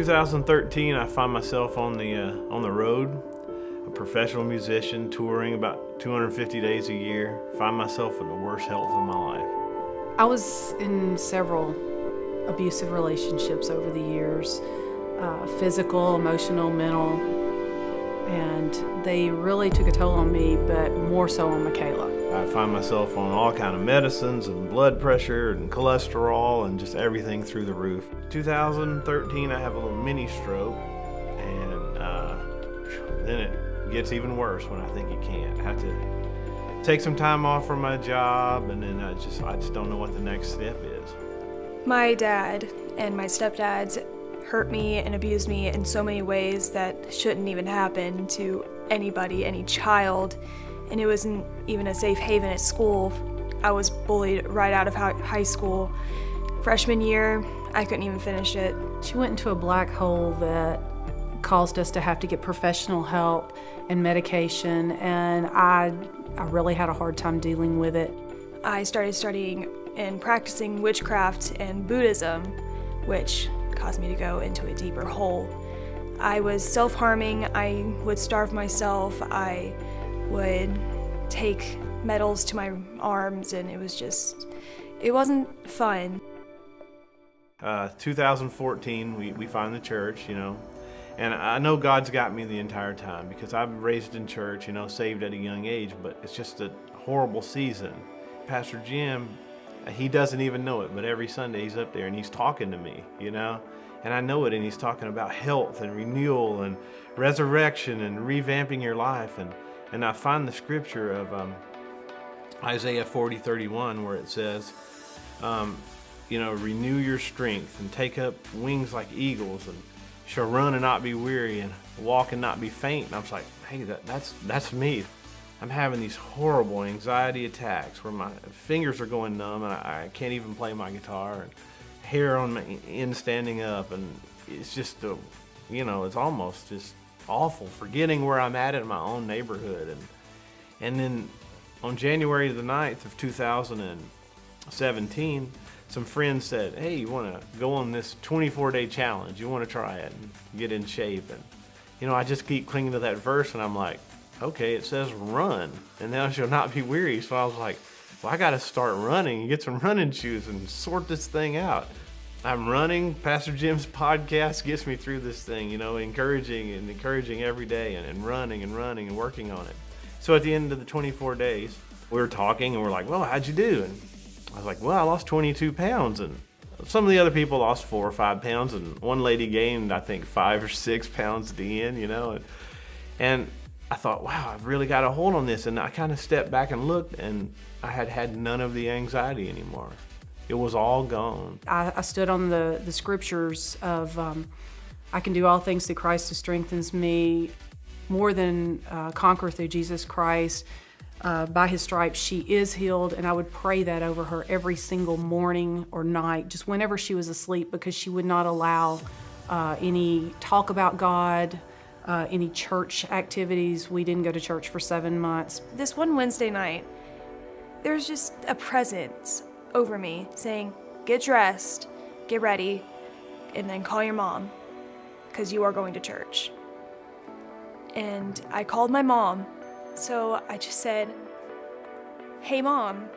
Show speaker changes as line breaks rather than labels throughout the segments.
2013, I find myself on the road, a professional musician touring about 250 days a year. Find myself in the worst health of my life.
I was in several abusive relationships over the years, physical, emotional, mental, and they really took a toll on me, but more so on Michaela.
I find myself on all kind of medicines and blood pressure and cholesterol and just everything through the roof. 2013, I have a little mini stroke, and then it gets even worse when I think it can't. I have to take some time off from my job, and then I just don't know what the next step is.
My dad and my stepdads hurt me and abused me in so many ways that shouldn't even happen to anybody, any child. And it wasn't even a safe haven at school. I was bullied right out of high school. Freshman year, I couldn't even finish it.
She went into a black hole that caused us to have to get professional help and medication, and I really had a hard time dealing with it.
I started studying and practicing witchcraft and Buddhism, which caused me to go into a deeper hole. I was self-harming. I would starve myself. I would take medals to my arms, and it wasn't fun.
2014, we find the church, and I know God's got me the entire time because I'm raised in church, saved at a young age, but it's just a horrible season. Pastor Jim, he doesn't even know it, but every Sunday he's up there and he's talking to me, and I know it, and he's talking about health and renewal and resurrection and revamping your life, and I find the scripture of Isaiah 40:31 where it says, renew your strength and take up wings like eagles and shall run and not be weary and walk and not be faint. And I was like, hey, that's me. I'm having these horrible anxiety attacks where my fingers are going numb and I can't even play my guitar, and hair on my end standing up, and it's just, it's almost just awful, forgetting where I'm at in my own neighborhood. And then on January the 9th of 2017, some friends said, hey, you want to go on this 24-day challenge? You want to try it and get in shape? And, I just keep clinging to that verse, and I'm like, okay, it says run, and thou shalt not be weary. So I was like, well, I got to start running and get some running shoes and sort this thing out. I'm running. Pastor Jim's podcast gets me through this thing, encouraging every day, and running and working on it. So at the end of the 24 days, we were talking, and we're like, well, how'd you do? And I was like, well, I lost 22 pounds, and some of the other people lost 4 or 5 pounds, and one lady gained, I think, 5 or 6 pounds at the end, and I thought, wow, I've really got a hold on this, and I kind of stepped back and looked, and I had none of the anxiety anymore. It was all gone.
I stood on the scriptures of I can do all things through Christ who strengthens me, more than conquer through Jesus Christ. By his stripes she is healed, and I would pray that over her every single morning or night, just whenever she was asleep, because she would not allow any talk about God, any church activities. We didn't go to church for 7 months.
This one Wednesday night, there was just a presence over me saying, get dressed, get ready, and then call your mom, because you are going to church. And I called my mom, so I just said, hey Mom,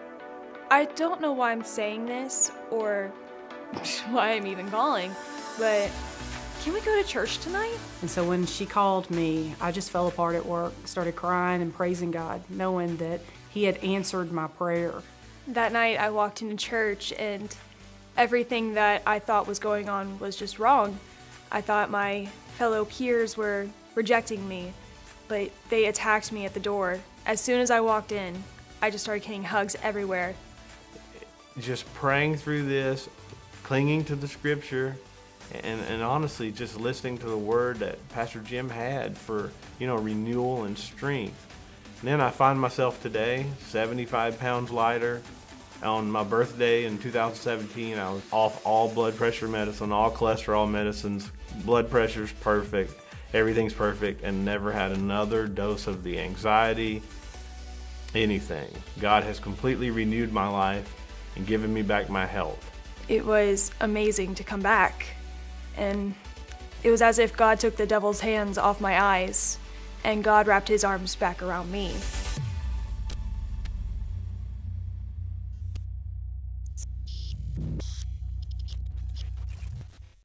I don't know why I'm saying this or why I'm even calling, but can we go to church tonight?
And so when she called me, I just fell apart at work, started crying and praising God, knowing that he had answered my prayer.
That night I walked into church, and everything that I thought was going on was just wrong. I thought my fellow peers were rejecting me, but they attacked me at the door. As soon as I walked in, I just started getting hugs everywhere.
Just praying through this, clinging to the scripture, and honestly just listening to the word that Pastor Jim had for, renewal and strength. And then I find myself today 75 pounds lighter. On my birthday in 2017, I was off all blood pressure medicine, all cholesterol medicines. Blood pressure's perfect, everything's perfect, and never had another dose of the anxiety, anything. God has completely renewed my life and given me back my health.
It was amazing to come back and It was as if God took the devil's hands off my eyes and God wrapped his arms back around me.